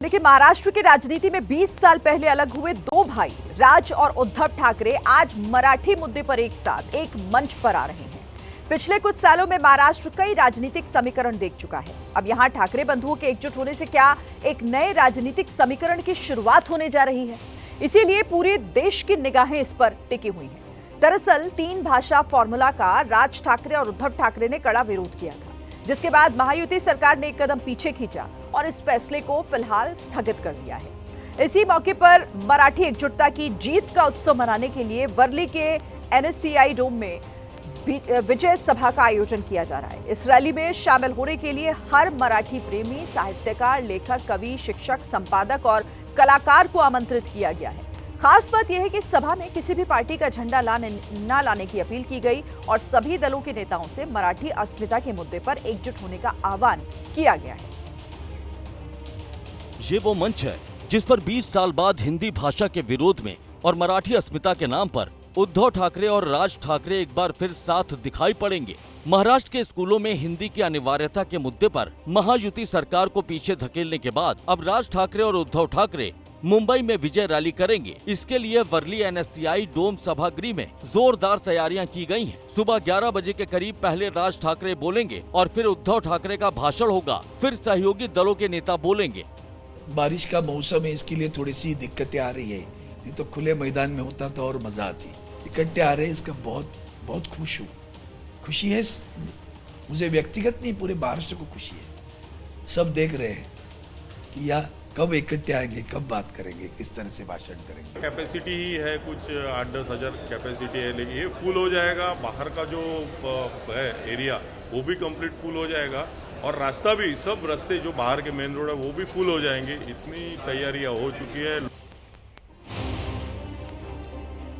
देखिए, महाराष्ट्र की राजनीति में 20 साल पहले अलग हुए दो भाई राज और उद्धव ठाकरे आज मराठी मुद्दे पर एक साथ एक मंच पर आ रहे हैं। पिछले कुछ सालों में महाराष्ट्र कई राजनीतिक समीकरण देख चुका है। अब यहां ठाकरे बंधुओं के एकजुट होने से क्या एक नए राजनीतिक समीकरण की शुरुआत होने जा रही है? इसीलिए पूरे देश की निगाहें इस पर टिकी हुई हैं। दरअसल 3 भाषा फॉर्मूला का राज ठाकरे और उद्धव ठाकरे ने कड़ा विरोध किया था, जिसके बाद महायुति सरकार ने एक कदम पीछे खींचा और इस फैसले को फिलहाल स्थगित कर दिया है। इसी मौके पर मराठी एकजुटता की जीत का उत्सव मनाने के लिए वर्ली के एनएससीआई डोम में विजय सभा का आयोजन किया जा रहा है। इस रैली में शामिल होने के लिए हर मराठी प्रेमी, साहित्यकार, लेखक, कवि, शिक्षक, संपादक और कलाकार को आमंत्रित किया गया है। खास बात यह है कि सभा में किसी भी पार्टी का झंडा न लाने की अपील की गई और सभी दलों के नेताओं से मराठी अस्मिता के मुद्दे पर एकजुट होने का आह्वान किया गया है। ये वो मंच है जिस पर 20 साल बाद हिंदी भाषा के विरोध में और मराठी अस्मिता के नाम पर उद्धव ठाकरे और राज ठाकरे एक बार फिर साथ दिखाई पड़ेंगे। महाराष्ट्र के स्कूलों में हिंदी की अनिवार्यता के मुद्दे पर महायुति सरकार को पीछे धकेलने के बाद अब राज ठाकरे और उद्धव ठाकरे मुंबई में विजय रैली करेंगे। इसके लिए वर्ली एनएससीआई डोम सभागृह में जोरदार तैयारियां की गई हैं। सुबह 11 बजे के करीब पहले राज ठाकरे बोलेंगे और फिर उद्धव ठाकरे का भाषण होगा, फिर सहयोगी दलों के नेता बोलेंगे। बारिश का मौसम है, इसके लिए थोड़ी सी दिक्कतें आ रही है, नहीं तो खुले मैदान में होता तो और मजा आती। इकट्ठे आ रहे हैं, इसका बहुत खुश हूँ। खुशी है मुझे व्यक्तिगत नहीं, पूरे महाराष्ट्र को खुशी है। सब देख रहे हैं कि या कब इकट्ठे आएंगे, कब बात करेंगे, किस तरह से भाषण करेंगे। कैपेसिटी ही है कुछ 8-10 हज़ार कैपेसिटी है, लेकिन ये फुल हो जाएगा। बाहर का जो है एरिया वो भी कंप्लीट फुल हो जाएगा और रास्ता भी, सब रास्ते जो बाहर के मेन रोड है वो भी फुल हो जाएंगे। इतनी तैयारियां हो चुकी है।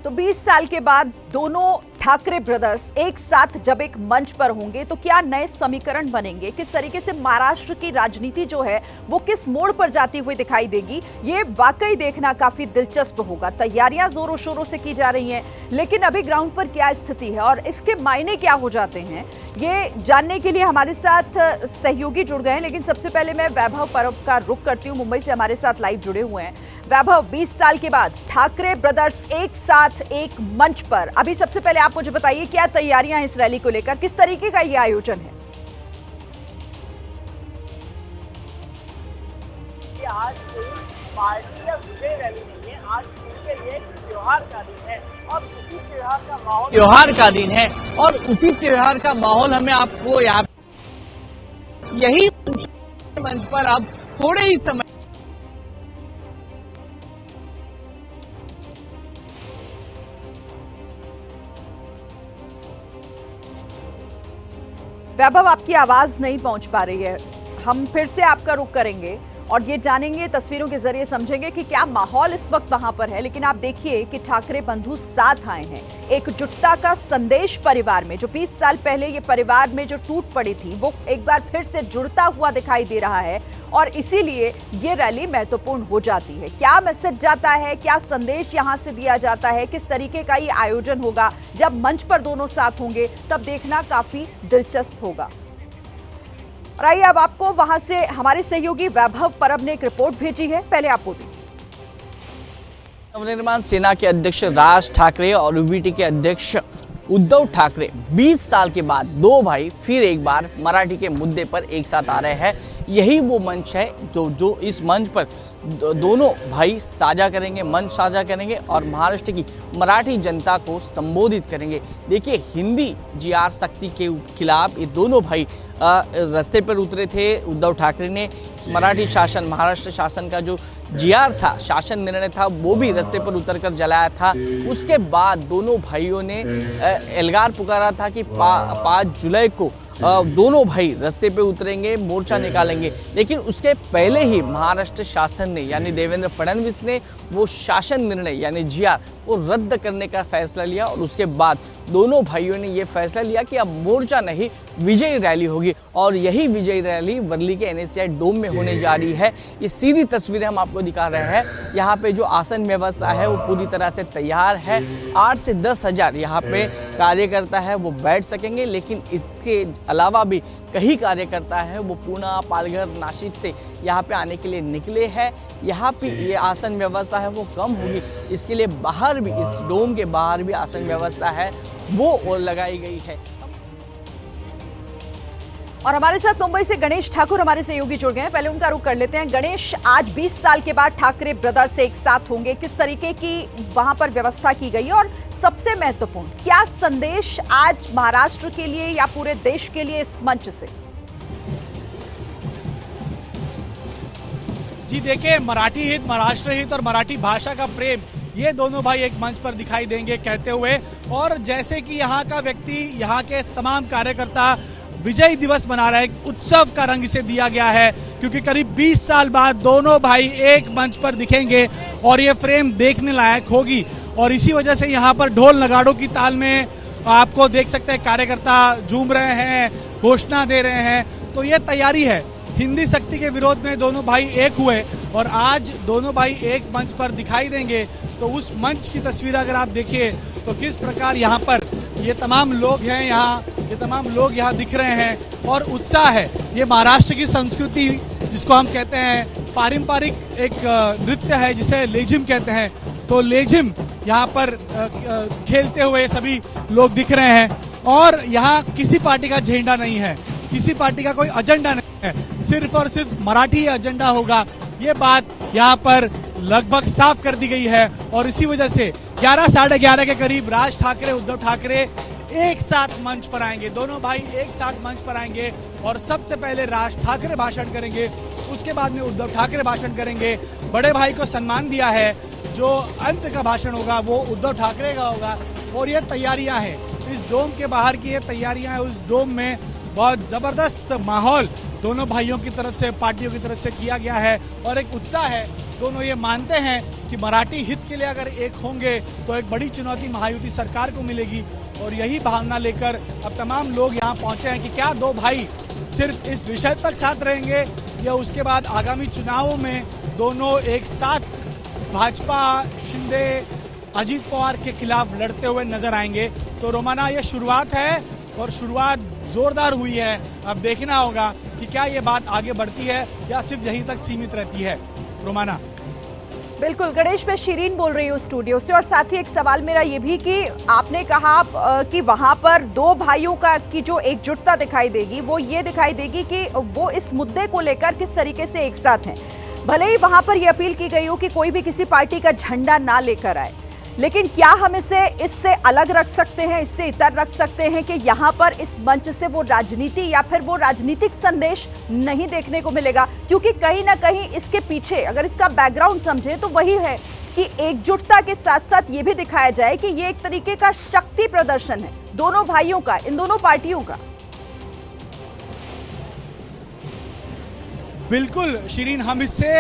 तो 20 साल के बाद दोनों ठाकरे ब्रदर्स एक साथ जब एक मंच पर होंगे तो क्या नए समीकरण बनेंगे? किस तरीके से महाराष्ट्र की राजनीति जो है वो किस मोड़ पर जाती हुई दिखाई देगी? ये वाकई देखना काफी दिलचस्प होगा। तैयारियां जोरों शोरों से की जा रही हैं, लेकिन अभी ग्राउंड पर क्या स्थिति है और इसके मायने क्या हो जाते हैं, ये जानने के लिए हमारे साथ सहयोगी जुड़ गए हैं। लेकिन सबसे पहले मैं वैभव परब का रुख करती हूँ, मुंबई से हमारे साथ लाइव जुड़े हुए हैं। वैभव, 20 साल के बाद ठाकरे ब्रदर्स एक साथ एक मंच पर, अभी सबसे पहले आप मुझे बताइए क्या तैयारियां हैं इस रैली को लेकर, किस तरीके का ये आयोजन है? आज कोई पार्टी या विजय रैली नहीं है, आज उनके लिए त्योहार का दिन है और उसी त्योहार का माहौल हमें आपको यहाँ यही मंच पर अब थोड़े ही समय वैभव, आपकी आवाज नहीं पहुंच पा रही है। हम फिर से आपका रुख करेंगे और ये जानेंगे, तस्वीरों के जरिए समझेंगे कि क्या माहौल इस वक्त वहां पर है। लेकिन आप देखिए कि ठाकरे बंधु साथ आए हैं। एकजुटता का संदेश परिवार में, जो 20 साल पहले ये परिवार में जो टूट पड़ी थी, वो एक बार फिर से जुड़ता हुआ दिखाई दे रहा है और इसीलिए ये रैली महत्वपूर्ण हो जाती है। क्या मैसेज जाता है, क्या संदेश यहां से दिया जाता है, किस तरीके का ये आयोजन होगा, जब मंच पर दोनों साथ होंगे तब देखना काफी दिलचस्प होगा। और आइए अब आपको वहां से हमारे सहयोगी वैभव परब ने एक रिपोर्ट भेजी है, पहले आप बोलिए। नवनिर्माण सेना के अध्यक्ष राज ठाकरे और यूबीटी के अध्यक्ष उद्धव ठाकरे 20 साल के बाद दो भाई फिर एक बार मराठी के मुद्दे पर एक साथ आ रहे हैं। यही वो मंच है जो इस मंच पर दोनों भाई साझा करेंगे, मंच साझा करेंगे और महाराष्ट्र की मराठी जनता को संबोधित करेंगे। देखिए, हिंदी जीआर शक्ति के खिलाफ ये दोनों भाई रास्ते पर उतरे थे। उद्धव ठाकरे ने इस मराठी शासन, महाराष्ट्र शासन का जो जीआर था, शासन निर्णय था, वो भी रास्ते पर उतरकर जलाया था। उसके बाद दोनों भाइयों ने एल्गार पुकारा था कि 5 जुलाई को दोनों भाई रास्ते पे उतरेंगे, मोर्चा निकालेंगे। लेकिन उसके पहले ही महाराष्ट्र शासन ने, यानी देवेंद्र फडणवीस ने वो शासन निर्णय यानी जीआर वो रद्द करने का फैसला लिया और उसके बाद दोनों भाइयों ने ये फैसला लिया कि अब मोर्चा नहीं विजयी रैली होगी और यही विजयी रैली वर्ली के NSCI डोम में होने जा रही है। ये सीधी तस्वीरें हम आपको दिखा रहे हैं। यहाँ पे जो आसन व्यवस्था है वो पूरी तरह से तैयार है। 8 से 10 हज़ार यहाँ पे कार्यकर्ता है वो बैठ सकेंगे, लेकिन इसके अलावा भी कई कार्यकर्ता है वो पूना, पालघर, नासिक से यहाँ पे आने के लिए निकले हैं। यहाँ पे ये आसन व्यवस्था है वो कम होगी, इसके लिए बाहर भी, इस डोम के बाहर भी आसन व्यवस्था है वो और लगाई गई है। और हमारे साथ मुंबई से गणेश ठाकुर हमारे सहयोगी जुड़ गए हैं। पहले उनका रुख कर लेते हैं। गणेश, आज 20 साल के बाद ठाकरे ब्रदर्स एक साथ होंगे, किस तरीके की वहां पर व्यवस्था की गई है और सबसे महत्वपूर्ण क्या संदेश आज महाराष्ट्र के लिए या पूरे देश के लिए इस मंच से? जी देखिए, मराठी हित, महाराष्ट्र हित और मराठी भाषा का प्रेम, ये दोनों भाई एक मंच पर दिखाई देंगे कहते हुए। और जैसे कि यहाँ का व्यक्ति, यहाँ के तमाम कार्यकर्ता विजय दिवस मना रहे हैं, उत्सव का रंग इसे दिया गया है क्योंकि करीब 20 साल बाद दोनों भाई एक मंच पर दिखेंगे और ये फ्रेम देखने लायक होगी। और इसी वजह से यहाँ पर ढोल नगाड़ों की ताल में आपको देख सकते हैं कार्यकर्ता झूम रहे हैं, घोषणा दे रहे हैं। तो ये तैयारी है। हिंदी शक्ति के विरोध में दोनों भाई एक हुए और आज दोनों भाई एक मंच पर दिखाई देंगे। तो उस मंच की तस्वीर अगर आप देखिए तो किस प्रकार यहाँ पर ये तमाम लोग हैं, ये तमाम लोग यहाँ दिख रहे हैं और उत्साह है। ये महाराष्ट्र की संस्कृति जिसको हम कहते हैं, पारंपरिक एक नृत्य है जिसे लेझिम कहते हैं। तो लेझिम यहाँ पर खेलते हुए सभी लोग दिख रहे हैं और यहाँ किसी पार्टी का झंडा नहीं है, किसी पार्टी का कोई एजेंडा नहीं है, सिर्फ और सिर्फ मराठी एजेंडा होगा। ये बात यहाँ पर लगभग साफ कर दी गई है और इसी वजह से 11 साढ़े 11 के करीब राज ठाकरे, उद्धव ठाकरे एक साथ मंच पर आएंगे। दोनों भाई एक साथ मंच पर आएंगे और सबसे पहले राज ठाकरे भाषण करेंगे, उसके बाद में उद्धव ठाकरे भाषण करेंगे। बड़े भाई को सम्मान दिया है, जो अंत का भाषण होगा वो उद्धव ठाकरे का होगा। और ये तैयारियां हैं, इस डोम के बाहर की ये तैयारियां हैं। उस डोम में बहुत जबरदस्त माहौल दोनों भाइयों की तरफ से, पार्टियों की तरफ से किया गया है और एक उत्साह है। दोनों ये मानते हैं कि मराठी हित के लिए अगर एक होंगे तो एक बड़ी चुनौती महायुति सरकार को मिलेगी और यही भावना लेकर अब तमाम लोग यहाँ पहुंचे हैं कि क्या दो भाई सिर्फ इस विषय तक साथ रहेंगे या उसके बाद आगामी चुनावों में दोनों एक साथ भाजपा, शिंदे, अजीत पवार के खिलाफ लड़ते हुए नजर आएंगे। तो रोमाना, ये शुरुआत है और शुरुआत जोरदार हुई है। अब देखना होगा कि क्या ये बात आगे बढ़ती है या सिर्फ यहीं तक सीमित रहती है। रोमाना। बिल्कुल गणेश, मैं शिरीन बोल रही हूँ स्टूडियो से। और साथ ही एक सवाल मेरा ये भी कि आपने कहा कि वहां पर दो भाइयों की जो एकजुटता दिखाई देगी वो ये दिखाई देगी कि वो इस मुद्दे को लेकर किस तरीके से एक साथ हैं। भले ही वहां पर यह अपील की गई हो कि कोई भी किसी पार्टी का झंडा ना लेकर आए, लेकिन क्या हम इसे इससे अलग रख सकते हैं, इससे इतर रख सकते हैं कि यहाँ पर इस मंच से वो राजनीति या फिर वो राजनीतिक संदेश नहीं देखने को मिलेगा? क्योंकि कहीं ना कहीं इसके पीछे अगर इसका बैकग्राउंड समझे तो वही है कि एकजुटता के साथ साथ ये भी दिखाया जाए कि ये एक तरीके का शक्ति प्रदर्शन है दोनों भाइयों का, इन दोनों पार्टियों का। बिल्कुल शिरीन, हम इससे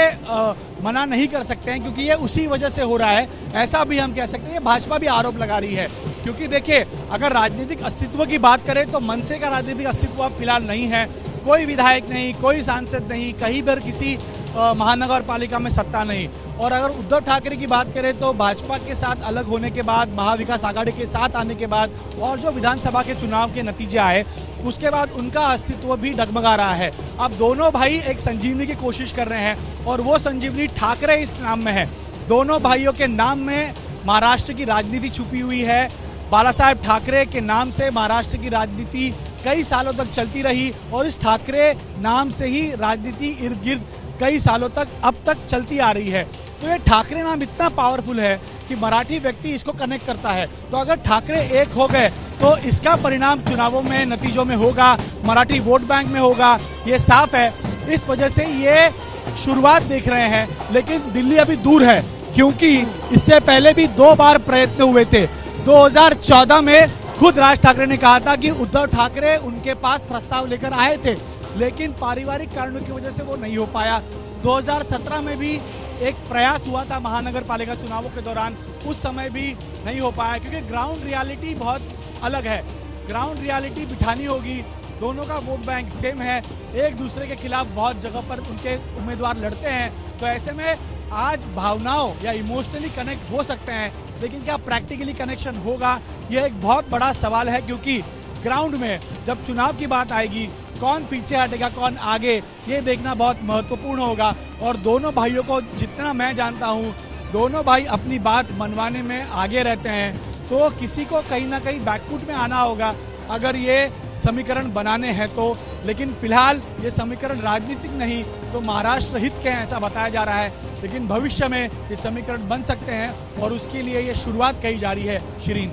मना नहीं कर सकते हैं क्योंकि ये उसी वजह से हो रहा है। ऐसा भी हम कह सकते हैं, ये भाजपा भी आरोप लगा रही है क्योंकि देखिए, अगर राजनीतिक अस्तित्व की बात करें तो मनसे का राजनीतिक अस्तित्व अब फिलहाल नहीं है। कोई विधायक नहीं, कोई सांसद नहीं, कहीं पर किसी महानगर पालिका में सत्ता नहीं। और अगर उद्धव ठाकरे की बात करें तो भाजपा के साथ अलग होने के बाद, महाविकास आघाड़ी के साथ आने के बाद और जो विधानसभा के चुनाव के नतीजे आए उसके बाद उनका अस्तित्व भी डगमगा रहा है। अब दोनों भाई एक संजीवनी की कोशिश कर रहे हैं और वो संजीवनी ठाकरे इस नाम में है। दोनों भाइयों के नाम में महाराष्ट्र की राजनीति छुपी हुई है। बाला साहेब ठाकरे के नाम से महाराष्ट्र की राजनीति कई सालों तक चलती रही और इस ठाकरे नाम से ही राजनीति इर्द गिर्द कई सालों तक अब तक चलती आ रही है। तो ये ठाकरे नाम इतना पावरफुल है कि मराठी व्यक्ति इसको कनेक्ट करता है। तो अगर ठाकरे एक हो गए तो इसका परिणाम चुनावों में, नतीजों में होगा, मराठी वोट बैंक में होगा, ये साफ है। इस वजह से ये शुरुआत देख रहे हैं, लेकिन दिल्ली अभी दूर है क्योंकि इससे पहले भी 2 बार प्रयत्न हुए थे। 2014 में खुद राज ठाकरे ने कहा था कि उद्धव ठाकरे उनके पास प्रस्ताव लेकर आए थे, लेकिन पारिवारिक कारणों की वजह से वो नहीं हो पाया। 2017 में भी एक प्रयास हुआ था महानगर पालिका चुनावों के दौरान, उस समय भी नहीं हो पाया, क्योंकि ग्राउंड रियलिटी बहुत अलग है। ग्राउंड रियलिटी बिठानी होगी, दोनों का वोट बैंक सेम है, एक दूसरे के खिलाफ बहुत जगह पर उनके उम्मीदवार लड़ते हैं, तो ऐसे में आज भावनाओं या इमोशनली कनेक्ट हो सकते हैं, लेकिन क्या प्रैक्टिकली कनेक्शन होगा, यह एक बहुत बड़ा सवाल है। क्योंकि ग्राउंड में जब चुनाव की बात आएगी, कौन पीछे हटेगा कौन आगे, ये देखना बहुत महत्वपूर्ण होगा। और दोनों भाइयों को जितना मैं जानता हूँ, दोनों भाई अपनी बात मनवाने में आगे रहते हैं, तो किसी को कहीं ना कहीं बैकफुट में आना होगा अगर ये समीकरण बनाने हैं तो। लेकिन फिलहाल ये समीकरण राजनीतिक नहीं तो महाराष्ट्र हित के हैं, ऐसा बताया जा रहा है, लेकिन भविष्य में ये समीकरण बन सकते हैं और उसके लिए ये शुरुआत कही जा रही है। शिरीन,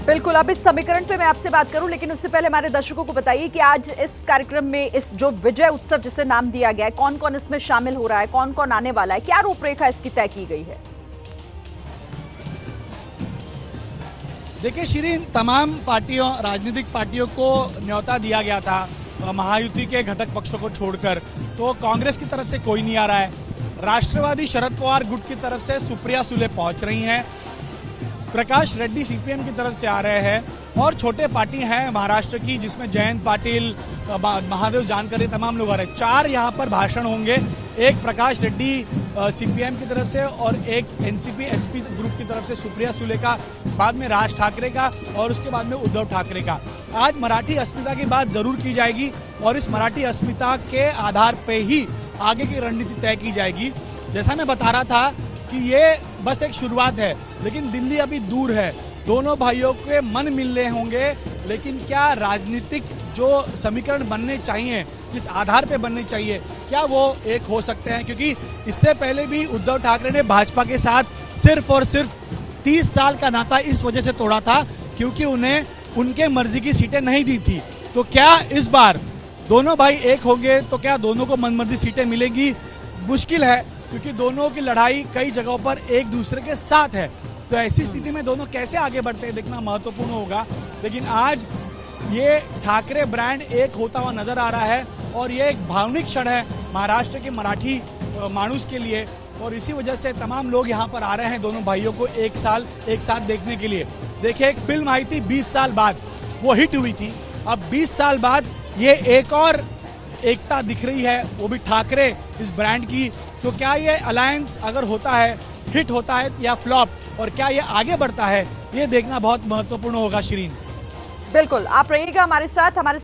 बिल्कुल, अब इस समीकरण पे मैं आपसे बात करूं, लेकिन उससे पहले हमारे दर्शकों को बताइए कि आज इस कार्यक्रम में इस जो विजय उत्सव जिसे नाम दिया गया है, कौन कौन इसमें शामिल हो रहा है, कौन कौन आने वाला है, क्या रूपरेखा इसकी तय की गई है? देखिए शिरीन, तमाम पार्टियों, राजनीतिक पार्टियों को न्योता दिया गया था महायुति के घटक पक्षों को छोड़कर, तो कांग्रेस की तरफ से कोई नहीं आ रहा है। राष्ट्रवादी शरद पवार गुट की तरफ से सुप्रिया सुले पहुंच रही हैं, प्रकाश रेड्डी सीपीएम की तरफ से आ रहे हैं, और छोटे पार्टी हैं महाराष्ट्र की जिसमें जयंत पाटिल, महादेव जानकर, तमाम लोग आ रहे हैं। 4 यहाँ पर भाषण होंगे, एक प्रकाश रेड्डी सीपीएम की तरफ से और एक एनसीपी एसपी ग्रुप की तरफ से सुप्रिया सुले का, बाद में राज ठाकरे का और उसके बाद में उद्धव ठाकरे का। आज मराठी अस्मिता की बात जरूर की जाएगी और इस मराठी अस्मिता के आधार पे ही आगे की रणनीति तय की जाएगी। जैसा मैं बता रहा था कि ये बस एक शुरुआत है, लेकिन दिल्ली अभी दूर है, दोनों भाइयों के मन मिलने होंगे, लेकिन क्या राजनीतिक जो समीकरण बनने चाहिए, जिस आधार पे बनने चाहिए, क्या वो एक हो सकते हैं? क्योंकि इससे पहले भी उद्धव ठाकरे ने भाजपा के साथ सिर्फ और सिर्फ 30 साल का नाता इस वजह से तोड़ा था क्योंकि उन्हें उनके मर्जी की सीटें नहीं दी थी। तो क्या इस बार दोनों भाई एक होंगे तो क्या दोनों को मनमर्जी सीटें मिलेंगी? मुश्किल है, क्योंकि दोनों की लड़ाई कई जगहों पर एक दूसरे के साथ है, तो ऐसी स्थिति में दोनों कैसे आगे बढ़ते हैं देखना महत्वपूर्ण होगा। लेकिन आज ये ठाकरे ब्रांड एक होता हुआ नजर आ रहा है और ये एक भावनिक क्षण है महाराष्ट्र के मराठी मानुस के लिए, और इसी वजह से तमाम लोग यहाँ पर आ रहे हैं दोनों भाइयों को एक साथ देखने के लिए। देखिए, एक फिल्म आई थी 20 साल बाद, वो हिट हुई थी, अब 20 साल बाद ये एक और एकता दिख रही है, वो भी ठाकरे इस ब्रांड की। तो क्या ये अलायंस अगर होता है, हिट होता है या फ्लॉप, और क्या ये आगे बढ़ता है, ये देखना बहुत महत्वपूर्ण होगा। शिरीन, बिल्कुल, आप रहिएगा हमारे साथ। हमारे